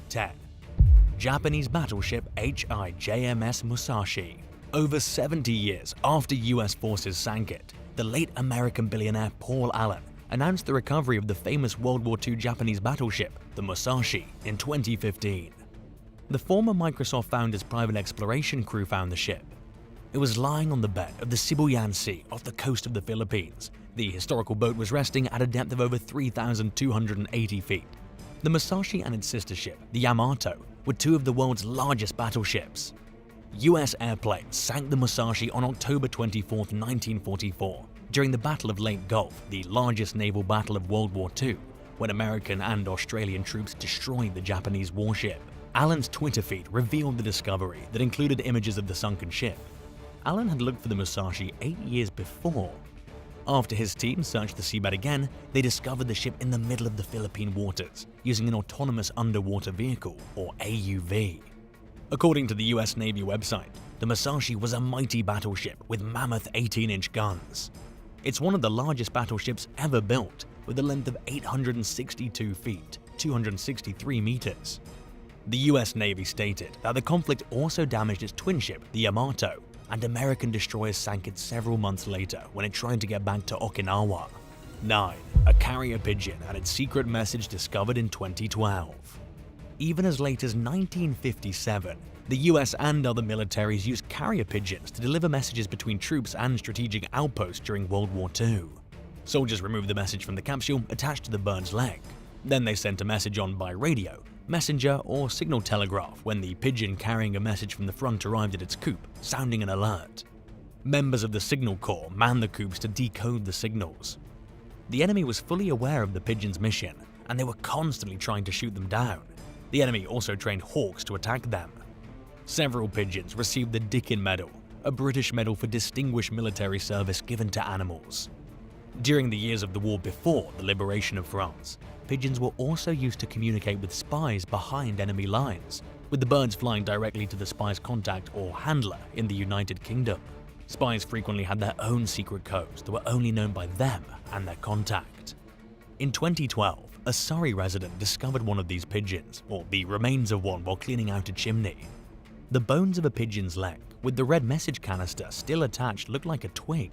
10. Japanese battleship HIJMS Musashi. Over 70 years after US forces sank it, the late American billionaire Paul Allen announced the recovery of the famous World War II Japanese battleship, the Musashi, in 2015. The former Microsoft founder's private exploration crew found the ship. It was lying on the bed of the Sibuyan Sea off the coast of the Philippines. The historical boat was resting at a depth of over 3,280 feet. The Musashi and its sister ship, the Yamato, were two of the world's largest battleships. US airplanes sank the Musashi on October 24, 1944, during the Battle of Lake Gulf, the largest naval battle of World War II, when American and Australian troops destroyed the Japanese warship. Allen's Twitter feed revealed the discovery that included images of the sunken ship. Allen had looked for the Musashi 8 years before. After his team searched the seabed again, they discovered the ship in the middle of the Philippine waters, using an autonomous underwater vehicle, or AUV. According to the US Navy website, the Musashi was a mighty battleship with mammoth 18-inch guns. It's one of the largest battleships ever built, with a length of 862 feet, 263 meters. The US Navy stated that the conflict also damaged its twin ship, the Yamato, and American destroyers sank it several months later when it tried to get back to Okinawa. 9. A carrier pigeon and its secret message discovered in 2012. Even as late as 1957, the US and other militaries used carrier pigeons to deliver messages between troops and strategic outposts during World War II. Soldiers removed the message from the capsule attached to the bird's leg. Then they sent a message on by radio, messenger, or signal telegraph when the pigeon carrying a message from the front arrived at its coop, sounding an alert. Members of the Signal Corps manned the coops to decode the signals. The enemy was fully aware of the pigeon's mission, and they were constantly trying to shoot them down. The enemy also trained hawks to attack them. Several pigeons received the Dickin Medal, a British medal for distinguished military service given to animals. During the years of the war before the liberation of France, pigeons were also used to communicate with spies behind enemy lines, with the birds flying directly to the spy's contact or handler in the United Kingdom. Spies frequently had their own secret codes that were only known by them and their contact. In 2012, a Surrey resident discovered one of these pigeons, or the remains of one, while cleaning out a chimney. The bones of a pigeon's leg, with the red message canister still attached, looked like a twig.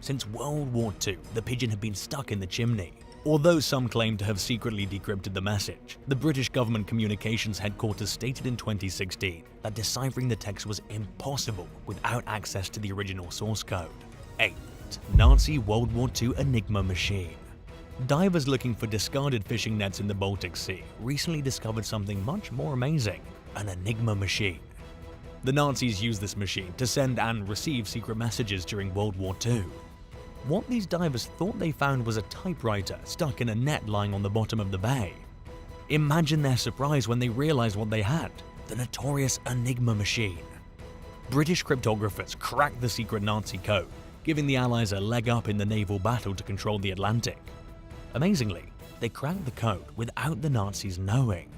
Since World War II, the pigeon had been stuck in the chimney. Although some claim to have secretly decrypted the message, the British government communications headquarters stated in 2016 that deciphering the text was impossible without access to the original source code. 8. Nazi World War II Enigma machine. Divers looking for discarded fishing nets in the Baltic Sea recently discovered something much more amazing: an Enigma machine. The Nazis used this machine to send and receive secret messages during World War II. What these divers thought they found was a typewriter stuck in a net lying on the bottom of the bay. Imagine their surprise when they realized what they had: the notorious Enigma machine. British cryptographers cracked the secret Nazi code, giving the Allies a leg up in the naval battle to control the Atlantic. Amazingly, they cracked the code without the Nazis knowing.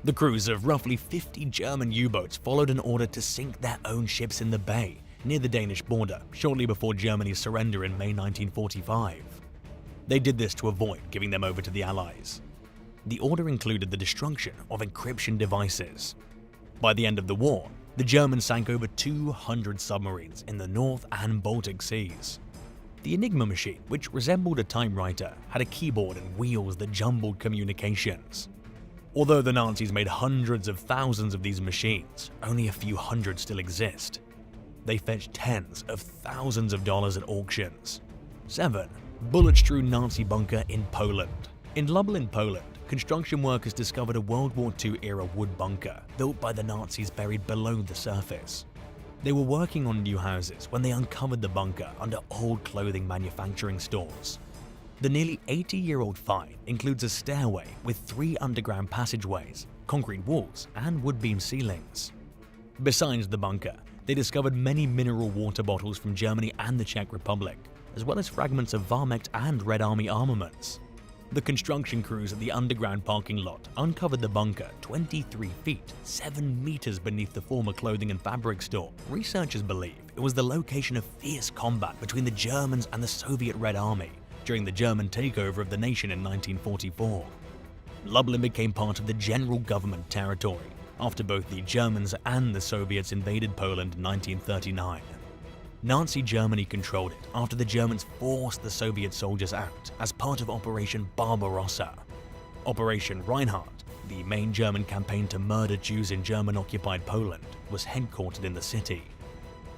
The crews of roughly 50 German U-boats followed an order to sink their own ships in the bay near the Danish border shortly before Germany's surrender in May 1945. They did this to avoid giving them over to the Allies. The order included the destruction of encryption devices. By the end of the war, the Germans sank over 200 submarines in the North and Baltic Seas. The Enigma machine, which resembled a typewriter, had a keyboard and wheels that jumbled communications. Although the Nazis made hundreds of thousands of these machines, only a few hundred still exist. They fetched tens of thousands of dollars at auctions. 7. Bullet-strewn Nazi bunker in Poland. In Lublin, Poland, construction workers discovered a World War II-era wood bunker built by the Nazis buried below the surface. They were working on new houses when they uncovered the bunker under old clothing manufacturing stores. The nearly 80-year-old find includes a stairway with 3 underground passageways, concrete walls, and wood beam ceilings. Besides the bunker, they discovered many mineral water bottles from Germany and the Czech Republic, as well as fragments of Wehrmacht and Red Army armaments. The construction crews at the underground parking lot uncovered the bunker 23 feet, 7 meters beneath the former clothing and fabric store. Researchers believe it was the location of fierce combat between the Germans and the Soviet Red Army during the German takeover of the nation in 1944. Lublin became part of the general government territory after both the Germans and the Soviets invaded Poland in 1939. Nazi Germany controlled it after the Germans forced the Soviet soldiers out as part of Operation Barbarossa. Operation Reinhardt, the main German campaign to murder Jews in German-occupied Poland, was headquartered in the city.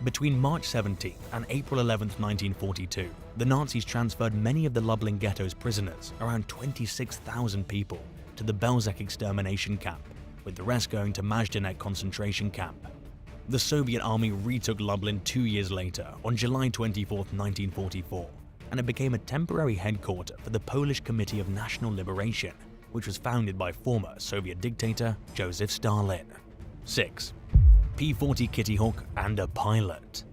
Between March 17 and April 11, 1942, the Nazis transferred many of the Lublin ghetto's prisoners, around 26,000 people, to the Belzec extermination camp, with the rest going to Majdanek concentration camp. The Soviet army retook Lublin 2 years later, on July 24, 1944, and it became a temporary headquarters for the Polish Committee of National Liberation, which was founded by former Soviet dictator Joseph Stalin. 6. P40 Kittyhawk and a pilot.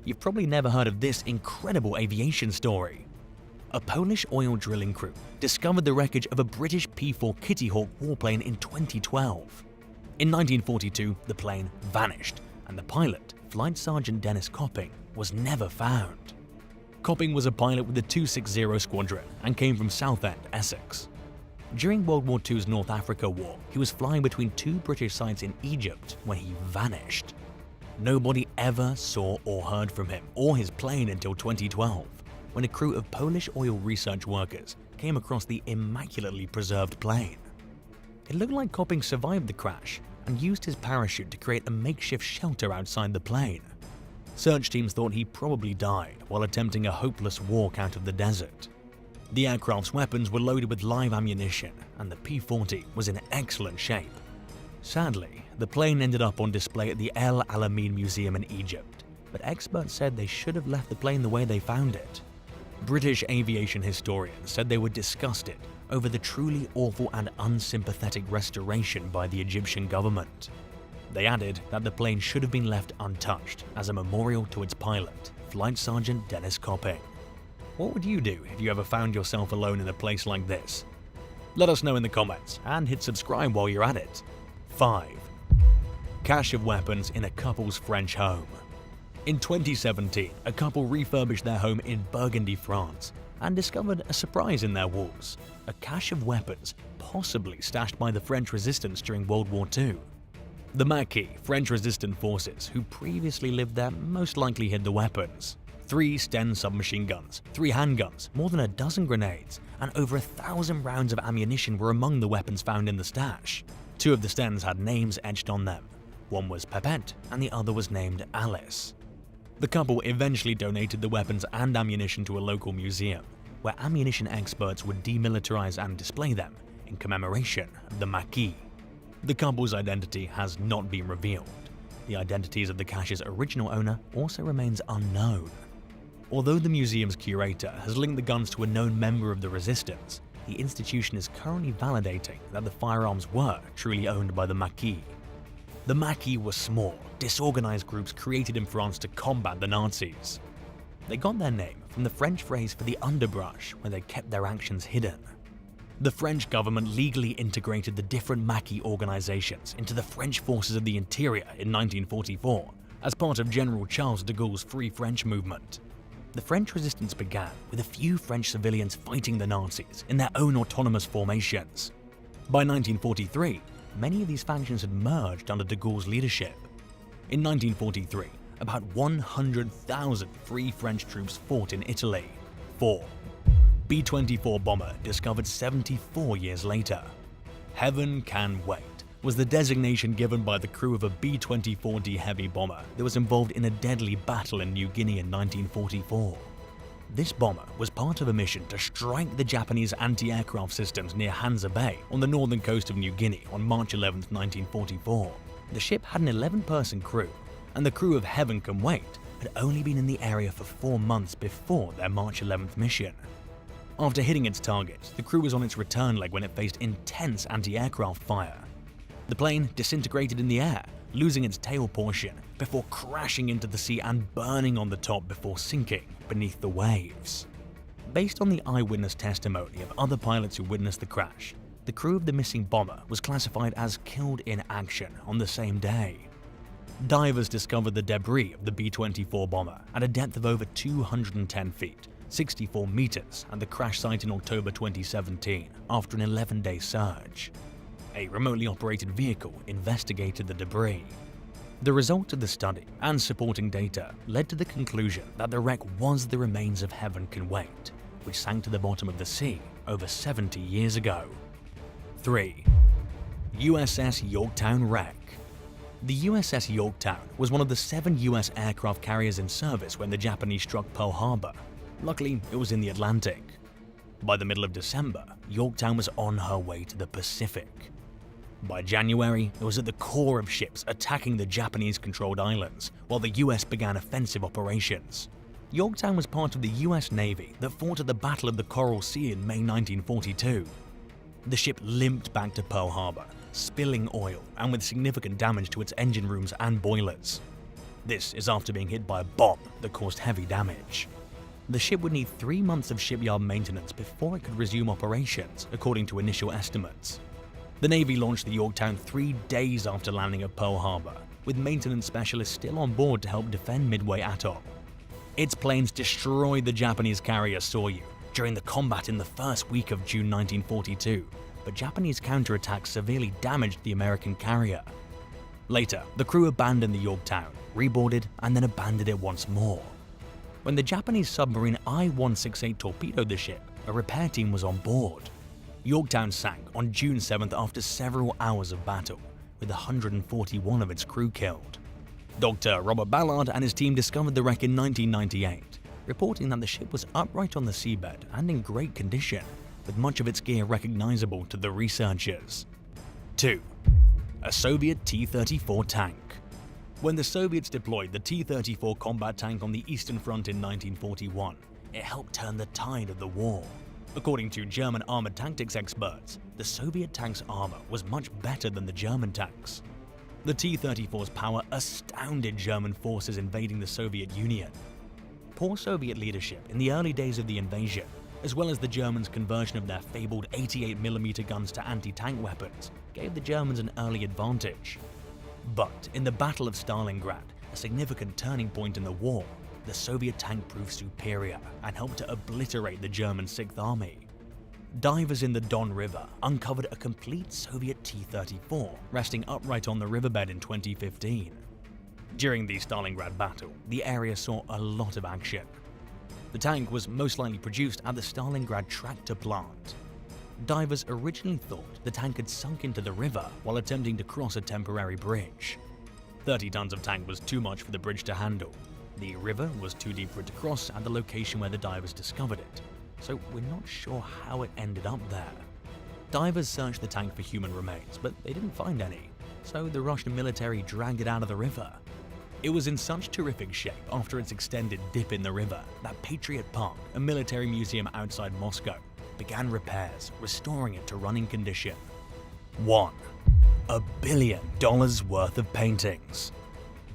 You've probably never heard of this incredible aviation story. A Polish oil drilling crew discovered the wreckage of a British P-4 Kittyhawk warplane in 2012. In 1942, the plane vanished, and the pilot, Flight Sergeant Dennis Copping, was never found. Copping was a pilot with the 260 Squadron and came from Southend, Essex. During World War II's North Africa War, he was flying between two British sites in Egypt when he vanished. Nobody ever saw or heard from him or his plane until 2012, when a crew of Polish oil research workers came across the immaculately preserved plane. It looked like Copping survived the crash and used his parachute to create a makeshift shelter outside the plane. Search teams thought he probably died while attempting a hopeless walk out of the desert. The aircraft's weapons were loaded with live ammunition, and the P-40 was in excellent shape. Sadly, the plane ended up on display at the El Alamein Museum in Egypt, but experts said they should have left the plane the way they found it. British aviation historians said they were disgusted over the truly awful and unsympathetic restoration by the Egyptian government. They added that the plane should have been left untouched as a memorial to its pilot, Flight Sergeant Dennis Copping. What would you do if you ever found yourself alone in a place like this? Let us know in the comments and hit subscribe while you're at it. 5. Cache of weapons in a couple's French home. In 2017, a couple refurbished their home in Burgundy, France, and discovered a surprise in their walls: a cache of weapons possibly stashed by the French resistance during World War II. The Maquis, French resistant forces who previously lived there, most likely hid the weapons. 3 Sten submachine guns, 3 handguns, more than a dozen grenades, and over 1,000 rounds of ammunition were among the weapons found in the stash. 2 of the Stens had names etched on them. One was Pepette, and the other was named Alice. The couple eventually donated the weapons and ammunition to a local museum, where ammunition experts would demilitarize and display them in commemoration of the Maquis. The couple's identity has not been revealed. The identities of the cache's original owner also remains unknown. Although the museum's curator has linked the guns to a known member of the resistance, the institution is currently validating that the firearms were truly owned by the Maquis. The Maquis were small, disorganized groups created in France to combat the Nazis. They got their name from the French phrase for the underbrush, where they kept their actions hidden. The French government legally integrated the different Maquis organizations into the French Forces of the Interior in 1944 as part of General Charles de Gaulle's Free French movement. The French resistance began with a few French civilians fighting the Nazis in their own autonomous formations. By 1943, many of these factions had merged under de Gaulle's leadership. In 1943, about 100,000 Free French troops fought in Italy. 4. B24 bomber discovered 74 years later. Heaven Can Wait was the designation given by the crew of a B-24D heavy bomber that was involved in a deadly battle in New Guinea in 1944. This bomber was part of a mission to strike the Japanese anti-aircraft systems near Hansa Bay on the northern coast of New Guinea on March 11, 1944. The ship had an 11-person crew, and the crew of Heaven Can Wait had only been in the area for 4 months before their March 11th mission. After hitting its target, the crew was on its return leg when it faced intense anti-aircraft fire. The plane disintegrated in the air, losing its tail portion before crashing into the sea and burning on the top before sinking beneath the waves. Based on the eyewitness testimony of other pilots who witnessed the crash, the crew of the missing bomber was classified as killed in action on the same day. Divers discovered the debris of the B-24 bomber at a depth of over 210 feet, 64 meters at the crash site in October 2017 after an 11-day search. A remotely operated vehicle investigated the debris. The result of the study and supporting data led to the conclusion that the wreck was the remains of Heaven Can Wait, which sank to the bottom of the sea over 70 years ago. 3. USS Yorktown wreck. The USS Yorktown was one of the 7 US aircraft carriers in service when the Japanese struck Pearl Harbor. Luckily, it was in the Atlantic. By the middle of December, Yorktown was on her way to the Pacific. By January, it was at the core of ships attacking the Japanese-controlled islands, while the US began offensive operations. Yorktown was part of the US Navy that fought at the Battle of the Coral Sea in May 1942. The ship limped back to Pearl Harbor, spilling oil and with significant damage to its engine rooms and boilers. This is after being hit by a bomb that caused heavy damage. The ship would need 3 months of shipyard maintenance before it could resume operations, according to initial estimates. The Navy launched the Yorktown 3 days after landing at Pearl Harbor, with maintenance specialists still on board to help defend Midway Atoll. Its planes destroyed the Japanese carrier Soryu during the combat in the first week of June 1942, but Japanese counterattacks severely damaged the American carrier. Later, the crew abandoned the Yorktown, reboarded, and then abandoned it once more. When the Japanese submarine I-168 torpedoed the ship, a repair team was on board. Yorktown sank on June 7th after several hours of battle, with 141 of its crew killed. Dr. Robert Ballard and his team discovered the wreck in 1998, reporting that the ship was upright on the seabed and in great condition, with much of its gear recognizable to the researchers. 2. A Soviet T-34 tank. When the Soviets deployed the T-34 combat tank on the Eastern Front in 1941, it helped turn the tide of the war. According to German armored tactics experts, the Soviet tank's armor was much better than the German tanks. The T-34's power astounded German forces invading the Soviet Union. Poor Soviet leadership in the early days of the invasion, as well as the Germans' conversion of their fabled 88mm guns to anti-tank weapons, gave the Germans an early advantage. But in the Battle of Stalingrad, a significant turning point in the war, the Soviet tank proved superior and helped to obliterate the German Sixth Army. Divers in the Don River uncovered a complete Soviet T-34 resting upright on the riverbed in 2015. During the Stalingrad battle, the area saw a lot of action. The tank was most likely produced at the Stalingrad tractor plant. Divers originally thought the tank had sunk into the river while attempting to cross a temporary bridge. 30 tons of tank was too much for the bridge to handle. The river was too deep for it to cross at the location where the divers discovered it, so we're not sure how it ended up there. Divers searched the tank for human remains, but they didn't find any, so the Russian military dragged it out of the river. It was in such terrific shape after its extended dip in the river that Patriot Park, a military museum outside Moscow, began repairs, restoring it to running condition. 1. $1 billion worth of paintings.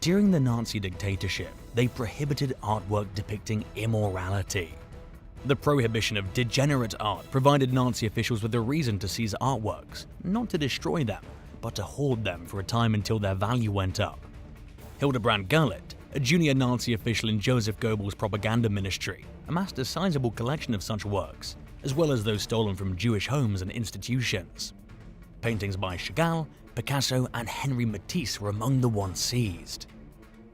During the Nazi dictatorship, they prohibited artwork depicting immorality. The prohibition of degenerate art provided Nazi officials with a reason to seize artworks, not to destroy them, but to hoard them for a time until their value went up. Hildebrand Gerlit, a junior Nazi official in Joseph Goebbels' propaganda ministry, amassed a sizable collection of such works, as well as those stolen from Jewish homes and institutions. Paintings by Chagall, Picasso, and Henri Matisse were among the ones seized.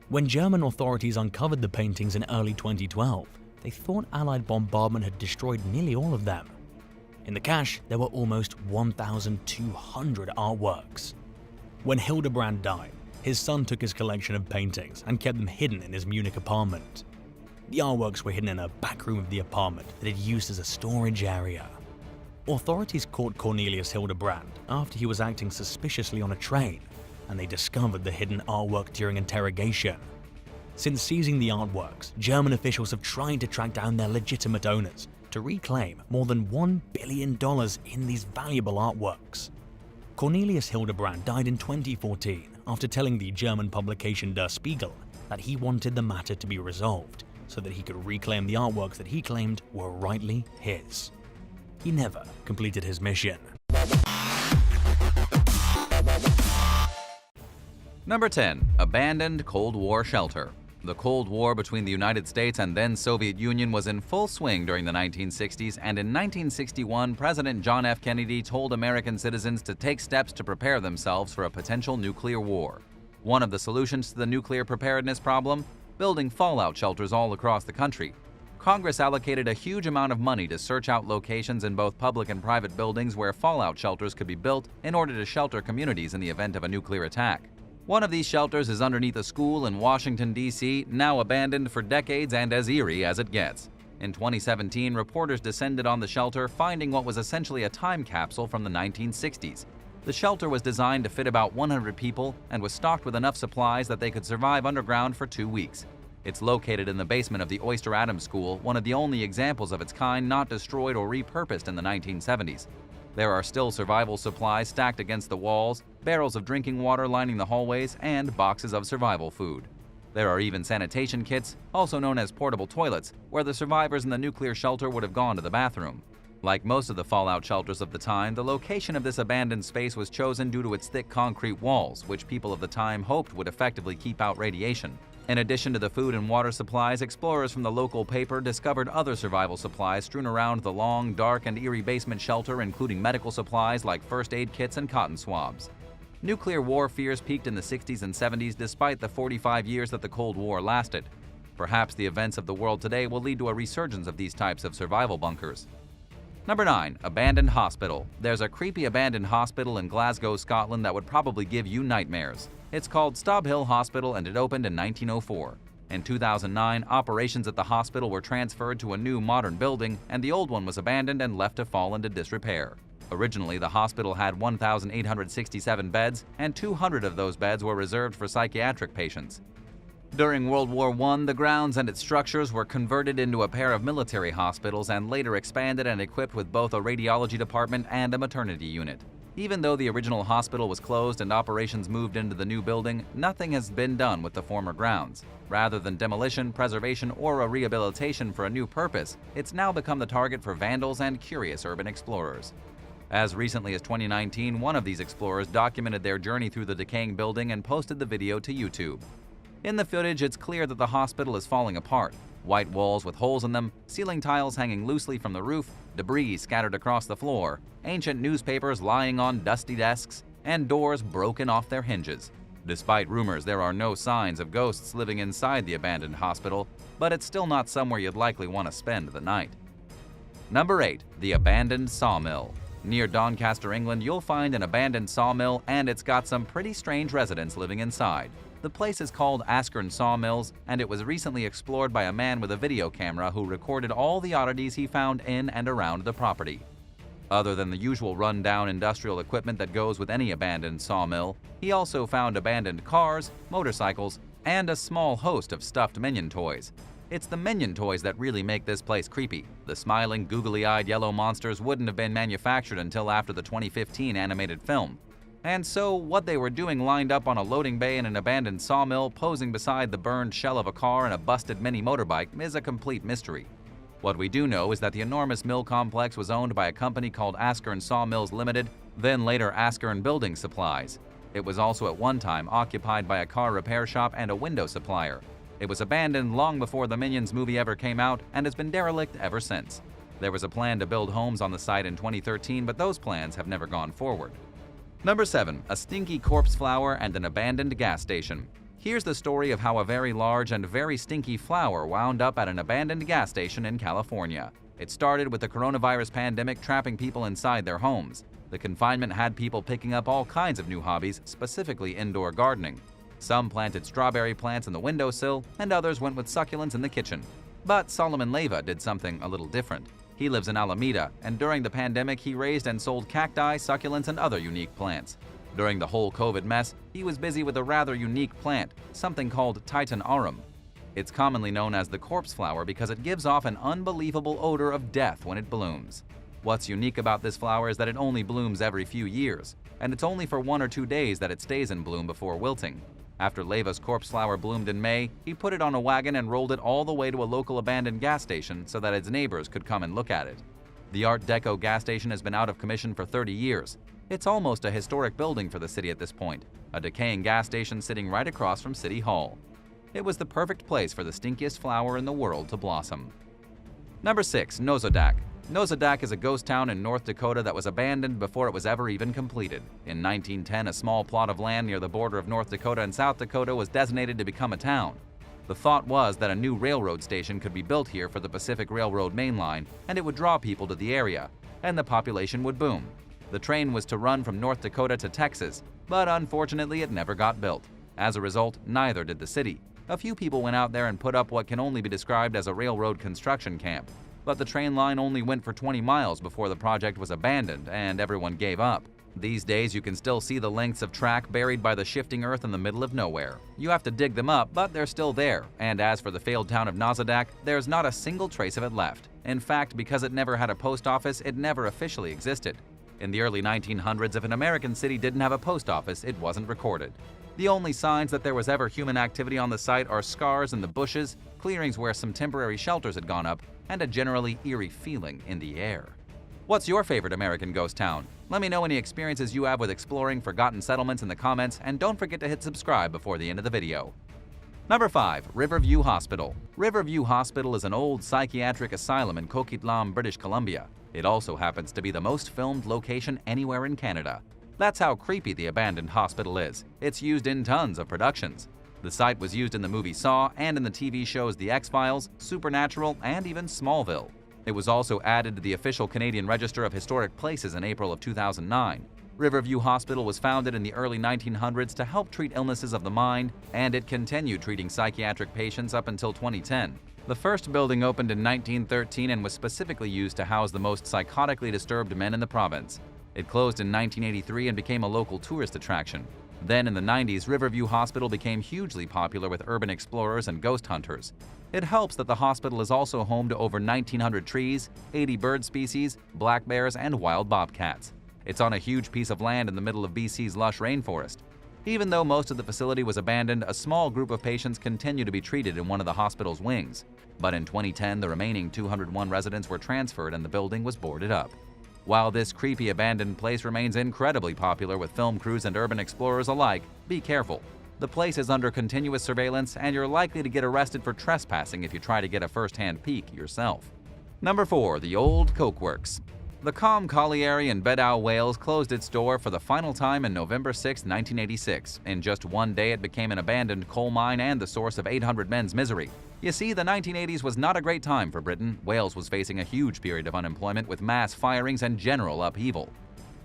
When German authorities uncovered the paintings in early 2012, they thought Allied bombardment had destroyed nearly all of them. In the cache, there were almost 1,200 artworks. When Hildebrand died, his son took his collection of paintings and kept them hidden in his Munich apartment. The artworks were hidden in a back room of the apartment that it used as a storage area. Authorities caught Cornelius Hildebrand after he was acting suspiciously on a train, and they discovered the hidden artwork during interrogation. Since seizing the artworks, German officials have tried to track down their legitimate owners to reclaim more than $1 billion in these valuable artworks. Cornelius Hildebrand died in 2014 after telling the German publication Der Spiegel that he wanted the matter to be resolved so that he could reclaim the artworks that he claimed were rightly his. He never completed his mission. Number 10. Abandoned Cold War Shelter. The Cold War between the United States and then Soviet Union was in full swing during the 1960s, and in 1961, President John F. Kennedy told American citizens to take steps to prepare themselves for a potential nuclear war. One of the solutions to the nuclear preparedness problem? Building fallout shelters all across the country. Congress allocated a huge amount of money to search out locations in both public and private buildings where fallout shelters could be built in order to shelter communities in the event of a nuclear attack. One of these shelters is underneath a school in Washington, D.C., now abandoned for decades and as eerie as it gets. In 2017, reporters descended on the shelter, finding what was essentially a time capsule from the 1960s. The shelter was designed to fit about 100 people and was stocked with enough supplies that they could survive underground for 2 weeks. It's located in the basement of the Oyster Adams School, one of the only examples of its kind not destroyed or repurposed in the 1970s. There are still survival supplies stacked against the walls, barrels of drinking water lining the hallways, and boxes of survival food. There are even sanitation kits, also known as portable toilets, where the survivors in the nuclear shelter would have gone to the bathroom. Like most of the fallout shelters of the time, the location of this abandoned space was chosen due to its thick concrete walls, which people of the time hoped would effectively keep out radiation. In addition to the food and water supplies, explorers from the local paper discovered other survival supplies strewn around the long, dark, and eerie basement shelter, including medical supplies like first aid kits and cotton swabs. Nuclear war fears peaked in the 60s and 70s despite the 45 years that the Cold War lasted. Perhaps the events of the world today will lead to a resurgence of these types of survival bunkers. Number 9. Abandoned Hospital. There's a creepy abandoned hospital in Glasgow, Scotland that would probably give you nightmares. It's called Stob Hill Hospital and it opened in 1904. In 2009, operations at the hospital were transferred to a new modern building, and the old one was abandoned and left to fall into disrepair. Originally, the hospital had 1,867 beds, and 200 of those beds were reserved for psychiatric patients. During World War I, the grounds and its structures were converted into a pair of military hospitals and later expanded and equipped with both a radiology department and a maternity unit. Even though the original hospital was closed and operations moved into the new building, nothing has been done with the former grounds. Rather than demolition, preservation, or a rehabilitation for a new purpose, it's now become the target for vandals and curious urban explorers. As recently as 2019, one of these explorers documented their journey through the decaying building and posted the video to YouTube. In the footage, it's clear that the hospital is falling apart. White walls with holes in them, ceiling tiles hanging loosely from the roof, debris scattered across the floor, ancient newspapers lying on dusty desks, and doors broken off their hinges. Despite rumors there are no signs of ghosts living inside the abandoned hospital, but it's still not somewhere you'd likely want to spend the night. Number 8. The Abandoned Sawmill. Near Doncaster, England, you'll find an abandoned sawmill, and it's got some pretty strange residents living inside. The place is called Askern Sawmills, and it was recently explored by a man with a video camera who recorded all the oddities he found in and around the property. Other than the usual run-down industrial equipment that goes with any abandoned sawmill, he also found abandoned cars, motorcycles, and a small host of stuffed Minion toys. It's the Minion toys that really make this place creepy. The smiling, googly-eyed yellow monsters wouldn't have been manufactured until after the 2015 animated film. And so, what they were doing lined up on a loading bay in an abandoned sawmill, posing beside the burned shell of a car and a busted mini motorbike, is a complete mystery. What we do know is that the enormous mill complex was owned by a company called Askern Sawmills Limited, then later Askern Building Supplies. It was also at one time occupied by a car repair shop and a window supplier. It was abandoned long before the Minions movie ever came out and has been derelict ever since. There was a plan to build homes on the site in 2013, but those plans have never gone forward. Number 7. A stinky corpse flower and an abandoned gas station. Here's the story of how a very large and very stinky flower wound up at an abandoned gas station in California. It started with the coronavirus pandemic trapping people inside their homes. The confinement had people picking up all kinds of new hobbies, specifically indoor gardening. Some planted strawberry plants in the windowsill, and others went with succulents in the kitchen. But Solomon Leyva did something a little different. He lives in Alameda, and during the pandemic he raised and sold cacti, succulents, and other unique plants. During the whole COVID mess, he was busy with a rather unique plant, something called Titan aurum. It's commonly known as the corpse flower because it gives off an unbelievable odor of death when it blooms. What's unique about this flower is that it only blooms every few years, and it's only for 1 or 2 days that it stays in bloom before wilting. After Leyva's corpse flower bloomed in May, he put it on a wagon and rolled it all the way to a local abandoned gas station so that its neighbors could come and look at it. The Art Deco gas station has been out of commission for 30 years. It's almost a historic building for the city at this point, a decaying gas station sitting right across from City Hall. It was the perfect place for the stinkiest flower in the world to blossom. Number 6. Nozak. Nozak is a ghost town in North Dakota that was abandoned before it was ever even completed. In 1910, a small plot of land near the border of North Dakota and South Dakota was designated to become a town. The thought was that a new railroad station could be built here for the Pacific Railroad main line, and it would draw people to the area, and the population would boom. The train was to run from North Dakota to Texas, but unfortunately it never got built. As a result, neither did the city. A few people went out there and put up what can only be described as a railroad construction camp. But the train line only went for 20 miles before the project was abandoned and everyone gave up. These days you can still see the lengths of track buried by the shifting earth in the middle of nowhere. You have to dig them up, but they're still there. And as for the failed town of Nozak, there's not a single trace of it left. In fact, because it never had a post office, it never officially existed. In the early 1900s, if an American city didn't have a post office, it wasn't recorded. The only signs that there was ever human activity on the site are scars in the bushes, clearings where some temporary shelters had gone up, and a generally eerie feeling in the air. What's your favorite American ghost town? Let me know any experiences you have with exploring forgotten settlements in the comments, and don't forget to hit subscribe before the end of the video. Number 5. Riverview Hospital. Riverview Hospital is an old psychiatric asylum in Coquitlam, British Columbia. It also happens to be the most filmed location anywhere in Canada. That's how creepy the abandoned hospital is. It's used in tons of productions. The site was used in the movie Saw and in the TV shows The X-Files, Supernatural, and even Smallville. It was also added to the official Canadian Register of Historic Places in April of 2009. Riverview Hospital was founded in the early 1900s to help treat illnesses of the mind, and it continued treating psychiatric patients up until 2010. The first building opened in 1913 and was specifically used to house the most psychotically disturbed men in the province. It closed in 1983 and became a local tourist attraction. Then in the 90s, Riverview Hospital became hugely popular with urban explorers and ghost hunters. It helps that the hospital is also home to over 1,900 trees, 80 bird species, black bears, and wild bobcats. It's on a huge piece of land in the middle of BC's lush rainforest. Even though most of the facility was abandoned, a small group of patients continue to be treated in one of the hospital's wings. But in 2010, the remaining 201 residents were transferred and the building was boarded up. While this creepy abandoned place remains incredibly popular with film crews and urban explorers alike, be careful. The place is under continuous surveillance and you're likely to get arrested for trespassing if you try to get a first-hand peek yourself. Number 4. The Old Coke Works. The Calm Colliery in Beddow, Wales closed its door for the final time in November 6, 1986. In just one day, it became an abandoned coal mine and the source of 800 men's misery. You see, the 1980s was not a great time for Britain. Wales was facing a huge period of unemployment with mass firings and general upheaval.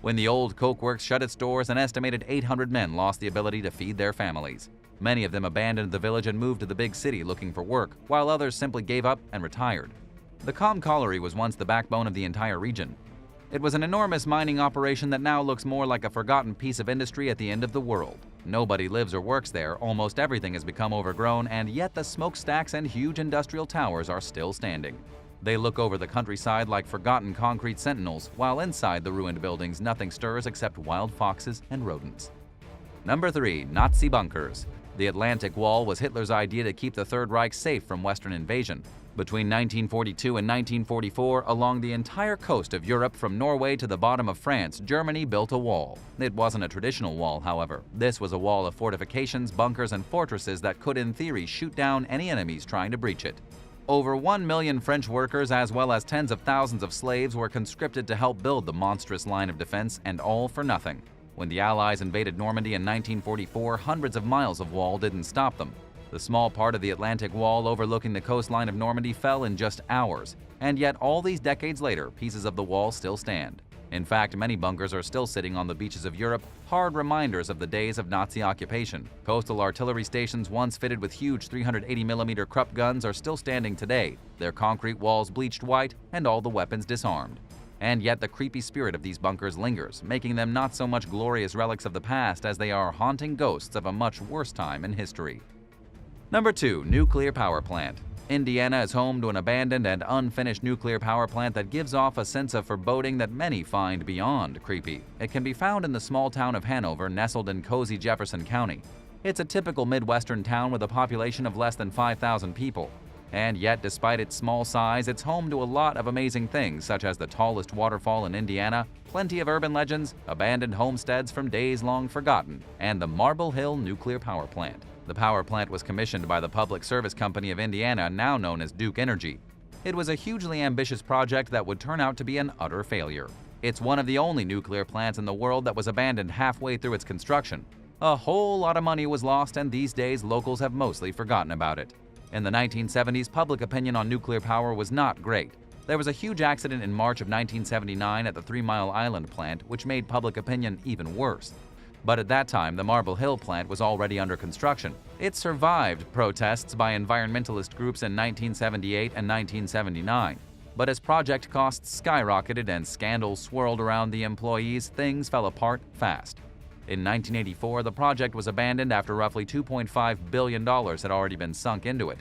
When the old Coke Works shut its doors, an estimated 800 men lost the ability to feed their families. Many of them abandoned the village and moved to the big city looking for work, while others simply gave up and retired. The Calm Colliery was once the backbone of the entire region. It was an enormous mining operation that now looks more like a forgotten piece of industry at the end of the world. Nobody lives or works there, almost everything has become overgrown, and yet the smokestacks and huge industrial towers are still standing. They look over the countryside like forgotten concrete sentinels, while inside the ruined buildings nothing stirs except wild foxes and rodents. Number 3. Nazi Bunkers. The Atlantic Wall was Hitler's idea to keep the Third Reich safe from Western invasion. Between 1942 and 1944, along the entire coast of Europe from Norway to the bottom of France, Germany built a wall. It wasn't a traditional wall, however. This was a wall of fortifications, bunkers, and fortresses that could in theory shoot down any enemies trying to breach it. Over 1 million French workers as well as tens of thousands of slaves were conscripted to help build the monstrous line of defense, and all for nothing. When the Allies invaded Normandy in 1944, hundreds of miles of wall didn't stop them. The small part of the Atlantic Wall overlooking the coastline of Normandy fell in just hours, and yet all these decades later, pieces of the wall still stand. In fact, many bunkers are still sitting on the beaches of Europe, hard reminders of the days of Nazi occupation. Coastal artillery stations once fitted with huge 380mm Krupp guns are still standing today, their concrete walls bleached white and all the weapons disarmed. And yet the creepy spirit of these bunkers lingers, making them not so much glorious relics of the past as they are haunting ghosts of a much worse time in history. Number 2. Nuclear Power Plant. Indiana is home to an abandoned and unfinished nuclear power plant that gives off a sense of foreboding that many find beyond creepy. It can be found in the small town of Hanover, nestled in cozy Jefferson County. It's a typical Midwestern town with a population of less than 5,000 people. And yet, despite its small size, it's home to a lot of amazing things, such as the tallest waterfall in Indiana, plenty of urban legends, abandoned homesteads from days long forgotten, and the Marble Hill Nuclear Power Plant. The power plant was commissioned by the Public Service Company of Indiana, now known as Duke Energy. It was a hugely ambitious project that would turn out to be an utter failure. It's one of the only nuclear plants in the world that was abandoned halfway through its construction. A whole lot of money was lost, and these days locals have mostly forgotten about it. In the 1970s, public opinion on nuclear power was not great. There was a huge accident in March of 1979 at the 3 Mile Island plant, which made public opinion even worse. But at that time, the Marble Hill plant was already under construction. It survived protests by environmentalist groups in 1978 and 1979. But as project costs skyrocketed and scandals swirled around the employees, things fell apart fast. In 1984, the project was abandoned after roughly $2.5 billion had already been sunk into it.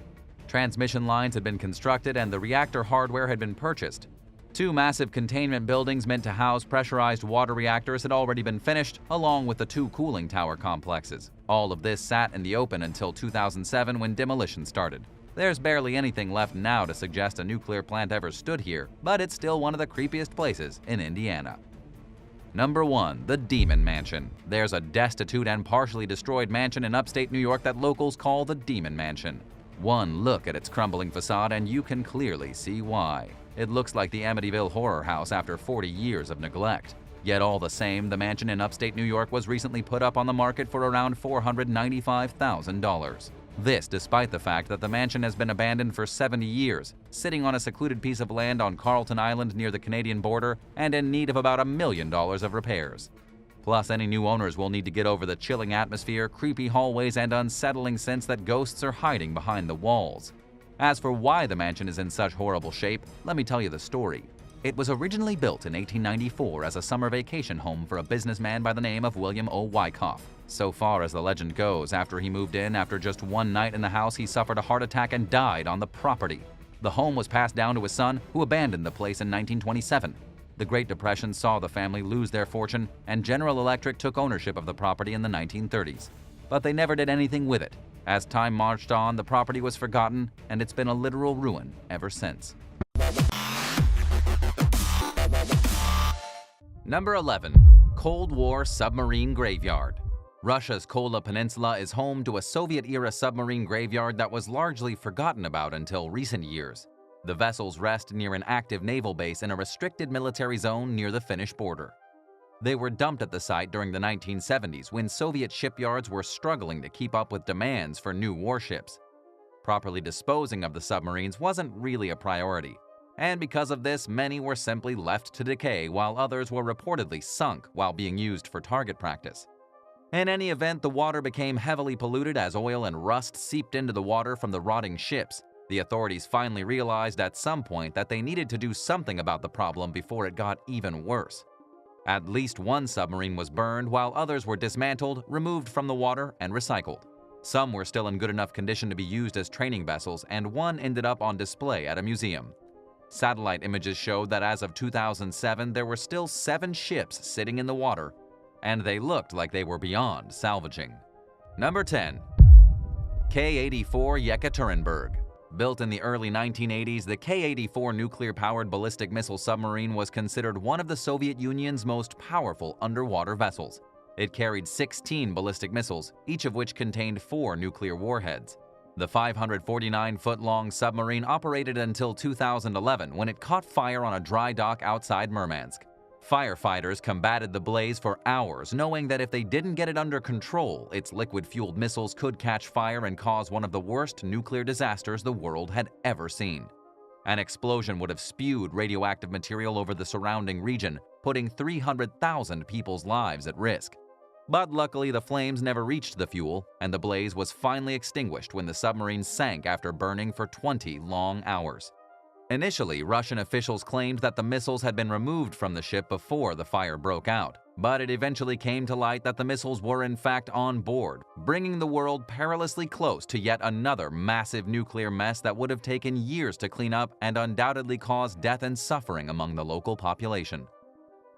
Transmission lines had been constructed and the reactor hardware had been purchased. 2 massive containment buildings meant to house pressurized water reactors had already been finished, along with the 2 cooling tower complexes. All of this sat in the open until 2007 when demolition started. There's barely anything left now to suggest a nuclear plant ever stood here, but it's still one of the creepiest places in Indiana. Number 1. The Demon Mansion. There's a destitute and partially destroyed mansion in upstate New York that locals call the Demon Mansion. One look at its crumbling facade and you can clearly see why. It looks like the Amityville horror house after 40 years of neglect. Yet all the same, the mansion in upstate New York was recently put up on the market for around $495,000. This despite the fact that the mansion has been abandoned for 70 years, sitting on a secluded piece of land on Carlton Island near the Canadian border and in need of about $1 million of repairs. Plus, any new owners will need to get over the chilling atmosphere, creepy hallways, and unsettling sense that ghosts are hiding behind the walls. As for why the mansion is in such horrible shape, let me tell you the story. It was originally built in 1894 as a summer vacation home for a businessman by the name of William O. Wyckoff. So far as the legend goes, after he moved in, after just one night in the house, he suffered a heart attack and died on the property. The home was passed down to his son, who abandoned the place in 1927. The Great Depression saw the family lose their fortune, and General Electric took ownership of the property in the 1930s. But they never did anything with it. As time marched on, the property was forgotten, and it's been a literal ruin ever since. Number 11. Cold War Submarine Graveyard. Russia's Kola Peninsula is home to a Soviet-era submarine graveyard that was largely forgotten about until recent years. The vessels rest near an active naval base in a restricted military zone near the Finnish border. They were dumped at the site during the 1970s when Soviet shipyards were struggling to keep up with demands for new warships. Properly disposing of the submarines wasn't really a priority, and because of this, many were simply left to decay while others were reportedly sunk while being used for target practice. In any event, the water became heavily polluted as oil and rust seeped into the water from the rotting ships. The authorities finally realized at some point that they needed to do something about the problem before it got even worse. At least one submarine was burned, while others were dismantled, removed from the water, and recycled. Some were still in good enough condition to be used as training vessels, and one ended up on display at a museum. Satellite images showed that as of 2007, there were still 7 ships sitting in the water, and they looked like they were beyond salvaging. Number 10. K84 Yekaterinburg. Built in the early 1980s, the K84 nuclear-powered ballistic missile submarine was considered one of the Soviet Union's most powerful underwater vessels. It carried 16 ballistic missiles, each of which contained 4 nuclear warheads. The 549-foot-long submarine operated until 2011 when it caught fire on a dry dock outside Murmansk. Firefighters combated the blaze for hours, knowing that if they didn't get it under control, its liquid-fueled missiles could catch fire and cause one of the worst nuclear disasters the world had ever seen. An explosion would have spewed radioactive material over the surrounding region, putting 300,000 people's lives at risk. But luckily, the flames never reached the fuel, and the blaze was finally extinguished when the submarine sank after burning for 20 long hours. Initially, Russian officials claimed that the missiles had been removed from the ship before the fire broke out, but it eventually came to light that the missiles were in fact on board, bringing the world perilously close to yet another massive nuclear mess that would have taken years to clean up and undoubtedly caused death and suffering among the local population.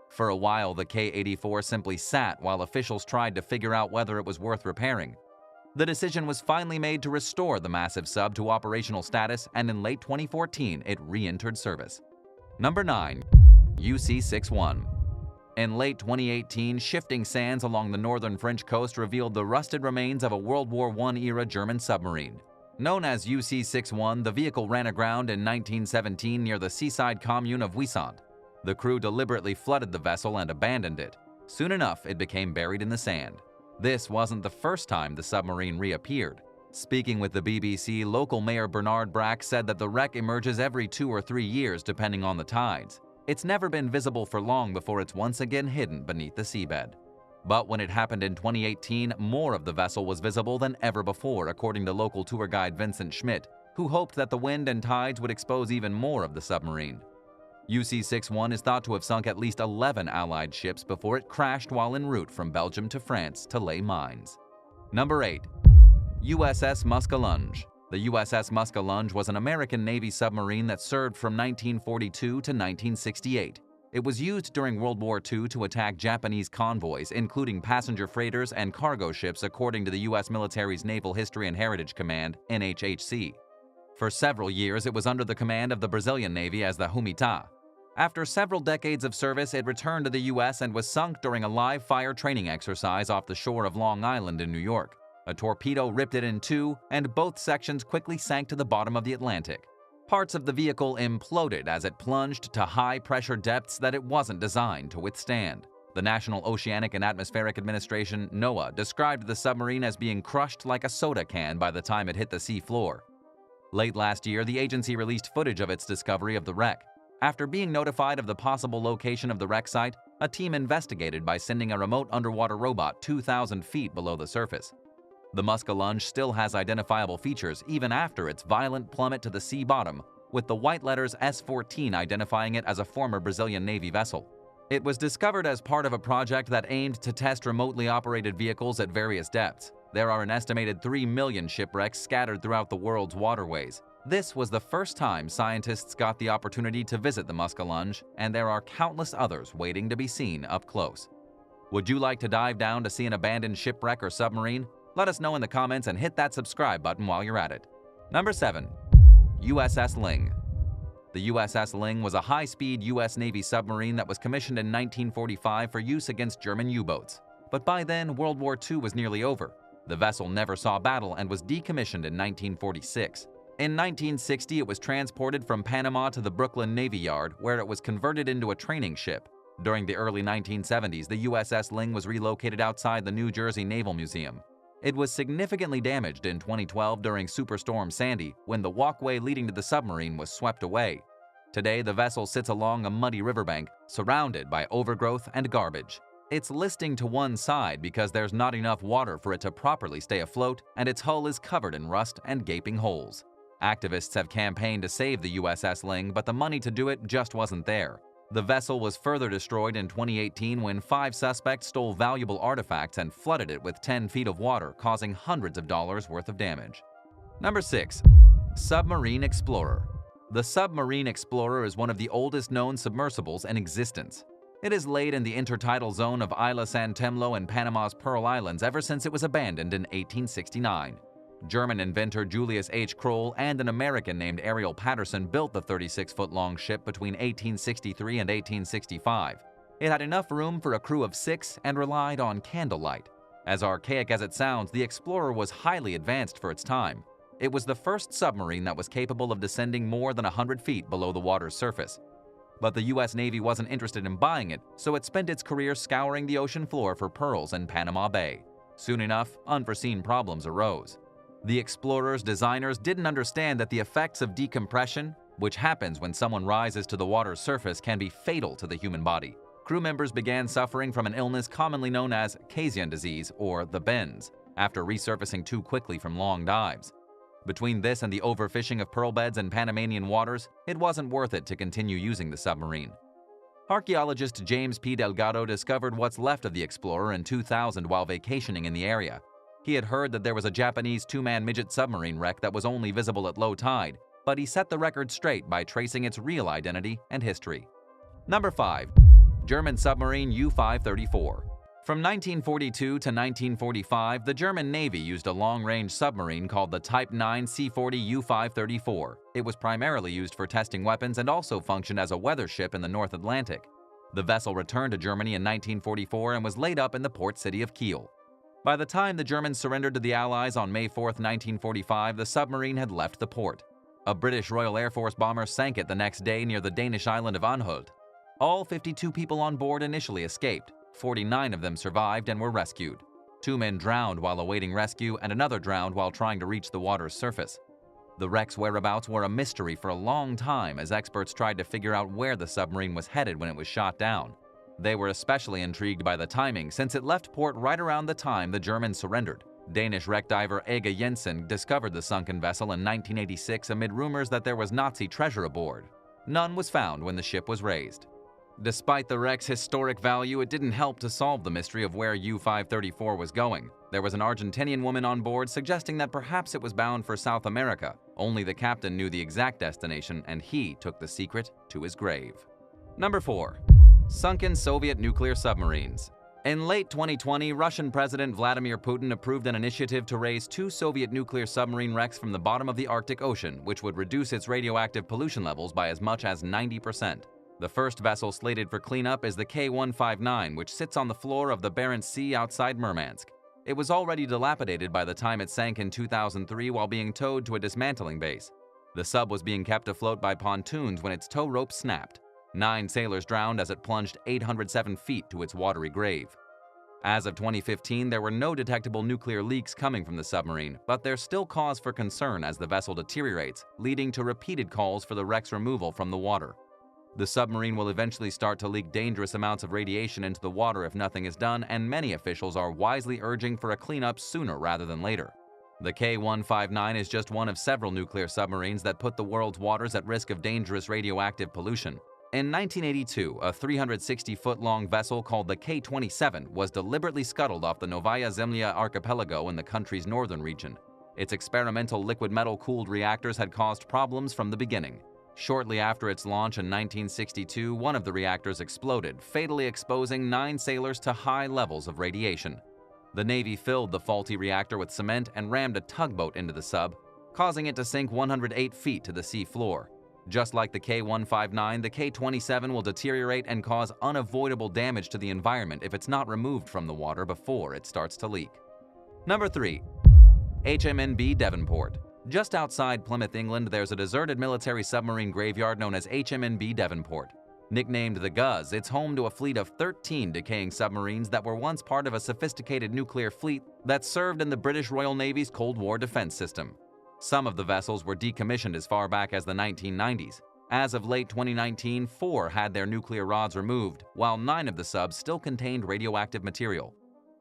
For a while, the K84 simply sat while officials tried to figure out whether it was worth repairing. The decision was finally made to restore the massive sub to operational status, and in late 2014, it re-entered service. Number 9. UC-61. In late 2018, shifting sands along the northern French coast revealed the rusted remains of a World War I-era German submarine. Known as UC-61, the vehicle ran aground in 1917 near the seaside commune of Ouessant. The crew deliberately flooded the vessel and abandoned it. Soon enough, it became buried in the sand. This wasn't the first time the submarine reappeared. Speaking with the BBC, local Mayor Bernard Brack said that the wreck emerges every 2 or 3 years depending on the tides. It's never been visible for long before it's once again hidden beneath the seabed. But when it happened in 2018, more of the vessel was visible than ever before, according to local tour guide Vincent Schmidt, who hoped that the wind and tides would expose even more of the submarine. UC-61 is thought to have sunk at least 11 Allied ships before it crashed while en route from Belgium to France to lay mines. Number 8. USS Muskal Lunge. The USS Muskal Lunge was an American Navy submarine that served from 1942 to 1968. It was used during World War II to attack Japanese convoys, including passenger freighters and cargo ships, according to the U.S. military's Naval History and Heritage Command, NHHC. For several years, it was under the command of the Brazilian Navy as the Humita. After several decades of service, it returned to the U.S. and was sunk during a live-fire training exercise off the shore of Long Island in New York. A torpedo ripped it in two, and both sections quickly sank to the bottom of the Atlantic. Parts of the vehicle imploded as it plunged to high-pressure depths that it wasn't designed to withstand. The National Oceanic and Atmospheric Administration, NOAA, described the submarine as being crushed like a soda can by the time it hit the sea floor. Late last year, the agency released footage of its discovery of the wreck. After being notified of the possible location of the wreck site, a team investigated by sending a remote underwater robot 2,000 feet below the surface. The Muskal Lunge still has identifiable features even after its violent plummet to the sea bottom, with the white letters S-14 identifying it as a former Brazilian Navy vessel. It was discovered as part of a project that aimed to test remotely operated vehicles at various depths. There are an estimated 3 million shipwrecks scattered throughout the world's waterways. This was the first time scientists got the opportunity to visit the Muskal Lunge, and there are countless others waiting to be seen up close. Would you like to dive down to see an abandoned shipwreck or submarine? Let us know in the comments and hit that subscribe button while you're at it. Number 7. USS Ling. The USS Ling was a high-speed U.S. Navy submarine that was commissioned in 1945 for use against German U-boats. But by then, World War II was nearly over. The vessel never saw battle and was decommissioned in 1946. In 1960, it was transported from Panama to the Brooklyn Navy Yard, where it was converted into a training ship. During the early 1970s, the USS Ling was relocated outside the New Jersey Naval Museum. It was significantly damaged in 2012 during Superstorm Sandy, when the walkway leading to the submarine was swept away. Today, the vessel sits along a muddy riverbank, surrounded by overgrowth and garbage. It's listing to one side because there's not enough water for it to properly stay afloat, and its hull is covered in rust and gaping holes. Activists have campaigned to save the USS Ling, but the money to do it just wasn't there. The vessel was further destroyed in 2018 when 5 suspects stole valuable artifacts and flooded it with 10 feet of water, causing hundreds of dollars worth of damage. Number 6. Submarine Explorer. The Submarine Explorer is one of the oldest known submersibles in existence. It has laid in the intertidal zone of Isla San Telmo and Panama's Pearl Islands ever since it was abandoned in 1869. German inventor Julius H. Kroll and an American named Ariel Patterson built the 36-foot-long ship between 1863 and 1865. It had enough room for a crew of 6 and relied on candlelight. As archaic as it sounds, the Explorer was highly advanced for its time. It was the first submarine that was capable of descending more than 100 feet below the water's surface. But the U.S. Navy wasn't interested in buying it, so it spent its career scouring the ocean floor for pearls in Panama Bay. Soon enough, unforeseen problems arose. The Explorer's designers didn't understand that the effects of decompression, which happens when someone rises to the water's surface, can be fatal to the human body. Crew members began suffering from an illness commonly known as Casein disease, or the bends, after resurfacing too quickly from long dives. Between this and the overfishing of pearl beds in Panamanian waters, it wasn't worth it to continue using the submarine. Archaeologist James P. Delgado discovered what's left of the Explorer in 2000 while vacationing in the area. He had heard that there was a Japanese 2-man midget submarine wreck that was only visible at low tide, but he set the record straight by tracing its real identity and history. Number 5. German submarine U-534. From 1942 to 1945, the German Navy used a long-range submarine called the Type 9 C-40 U-534. It was primarily used for testing weapons and also functioned as a weather ship in the North Atlantic. The vessel returned to Germany in 1944 and was laid up in the port city of Kiel. By the time the Germans surrendered to the Allies on May 4, 1945, the submarine had left the port. A British Royal Air Force bomber sank it the next day near the Danish island of Anholt. All 52 people on board initially escaped. 49 of them survived and were rescued. 2 men drowned while awaiting rescue and another drowned while trying to reach the water's surface. The wreck's whereabouts were a mystery for a long time as experts tried to figure out where the submarine was headed when it was shot down. They were especially intrigued by the timing since it left port right around the time the Germans surrendered. Danish wreck diver Ege Jensen discovered the sunken vessel in 1986 amid rumors that there was Nazi treasure aboard. None was found when the ship was raised. Despite the wreck's historic value, it didn't help to solve the mystery of where U-534 was going. There was an Argentinian woman on board suggesting that perhaps it was bound for South America. Only the captain knew the exact destination, and he took the secret to his grave. Number 4. Sunken Soviet nuclear submarines. In late 2020, Russian President Vladimir Putin approved an initiative to raise 2 Soviet nuclear submarine wrecks from the bottom of the Arctic Ocean, which would reduce its radioactive pollution levels by as much as 90%. The first vessel slated for cleanup is the K159, which sits on the floor of the Barents Sea outside Murmansk. It was already dilapidated by the time it sank in 2003 while being towed to a dismantling base. The sub was being kept afloat by pontoons when its tow rope snapped. 9 sailors drowned as it plunged 807 feet to its watery grave. As of 2015, there were no detectable nuclear leaks coming from the submarine, but there's still cause for concern as the vessel deteriorates, leading to repeated calls for the wreck's removal from the water. The submarine will eventually start to leak dangerous amounts of radiation into the water if nothing is done, and many officials are wisely urging for a cleanup sooner rather than later. The K159 is just one of several nuclear submarines that put the world's waters at risk of dangerous radioactive pollution. In 1982, a 360-foot-long vessel called the K-27 was deliberately scuttled off the Novaya Zemlya archipelago in the country's northern region. Its experimental liquid metal-cooled reactors had caused problems from the beginning. Shortly after its launch in 1962, one of the reactors exploded, fatally exposing 9 sailors to high levels of radiation. The Navy filled the faulty reactor with cement and rammed a tugboat into the sub, causing it to sink 108 feet to the sea floor. Just like the K-159, the K-27 will deteriorate and cause unavoidable damage to the environment if it's not removed from the water before it starts to leak. Number 3. HMNB Devonport. Just outside Plymouth, England, there's a deserted military submarine graveyard known as HMNB Devonport. Nicknamed the Guz, it's home to a fleet of 13 decaying submarines that were once part of a sophisticated nuclear fleet that served in the British Royal Navy's Cold War defense system. Some of the vessels were decommissioned as far back as the 1990s. As of late 2019, 4 had their nuclear rods removed, while 9 of the subs still contained radioactive material.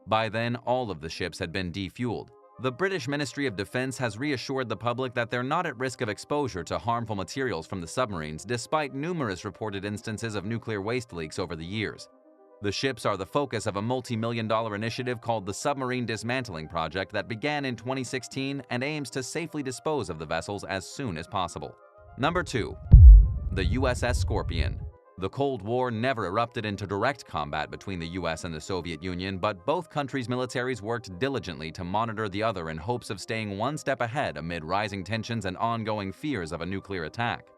By then, all of the ships had been defueled. The British Ministry of Defense has reassured the public that they're not at risk of exposure to harmful materials from the submarines, despite numerous reported instances of nuclear waste leaks over the years. The ships are the focus of a multi-million-dollar initiative called the Submarine Dismantling Project that began in 2016 and aims to safely dispose of the vessels as soon as possible. Number 2. The USS Scorpion. The Cold War never erupted into direct combat between the US and the Soviet Union, but both countries' militaries worked diligently to monitor the other in hopes of staying one step ahead amid rising tensions and ongoing fears of a nuclear attack.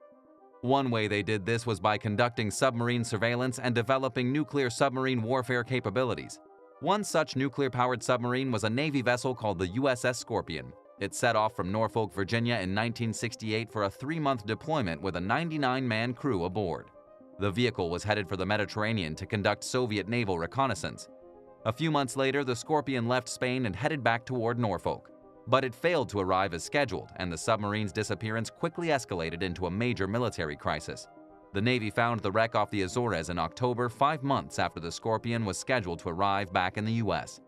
One way they did this was by conducting submarine surveillance and developing nuclear submarine warfare capabilities. One such nuclear-powered submarine was a Navy vessel called the USS Scorpion. It set off from Norfolk, Virginia in 1968 for a 3-month deployment with a 99-man crew aboard. The vehicle was headed for the Mediterranean to conduct Soviet naval reconnaissance. A few months later, the Scorpion left Spain and headed back toward Norfolk. But it failed to arrive as scheduled, and the submarine's disappearance quickly escalated into a major military crisis. The Navy found the wreck off the Azores in October, 5 months after the Scorpion was scheduled to arrive back in the U.S.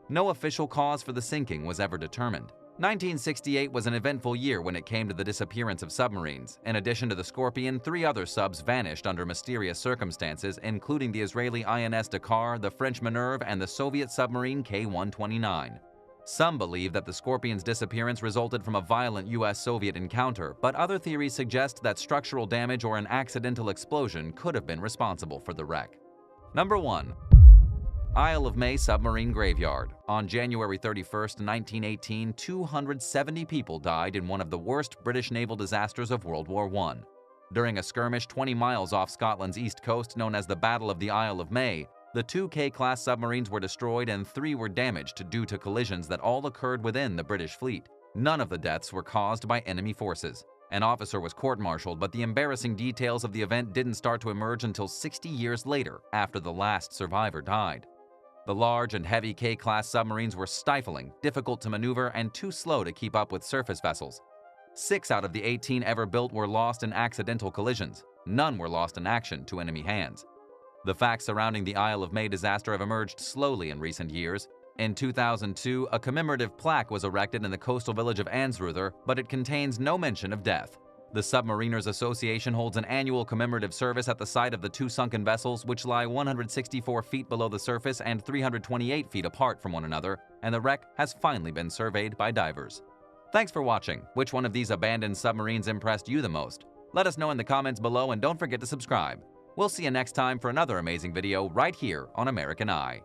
No official cause for the sinking was ever determined. 1968 was an eventful year when it came to the disappearance of submarines. In addition to the Scorpion, 3 other subs vanished under mysterious circumstances, including the Israeli INS Dakar, the French Minerve, and the Soviet submarine K-129. Some believe that the Scorpion's disappearance resulted from a violent US-Soviet encounter, but other theories suggest that structural damage or an accidental explosion could have been responsible for the wreck. Number 1. Isle of May Submarine Graveyard. On January 31, 1918, 270 people died in one of the worst British naval disasters of World War I. During a skirmish 20 miles off Scotland's east coast known as the Battle of the Isle of May, the 2 K-class submarines were destroyed and 3 were damaged due to collisions that all occurred within the British fleet. None of the deaths were caused by enemy forces. An officer was court-martialed, but the embarrassing details of the event didn't start to emerge until 60 years later, after the last survivor died. The large and heavy K-class submarines were stifling, difficult to maneuver, and too slow to keep up with surface vessels. 6 out of the 18 ever built were lost in accidental collisions. None were lost in action to enemy hands. The facts surrounding the Isle of May disaster have emerged slowly in recent years. In 2002, a commemorative plaque was erected in the coastal village of Anstruther, but it contains no mention of death. The Submariners Association holds an annual commemorative service at the site of the 2 sunken vessels, which lie 164 feet below the surface and 328 feet apart from one another, and the wreck has finally been surveyed by divers. Thanks for watching. Which one of these abandoned submarines impressed you the most? Let us know in the comments below, and don't forget to subscribe. We'll see you next time for another amazing video right here on American Eye.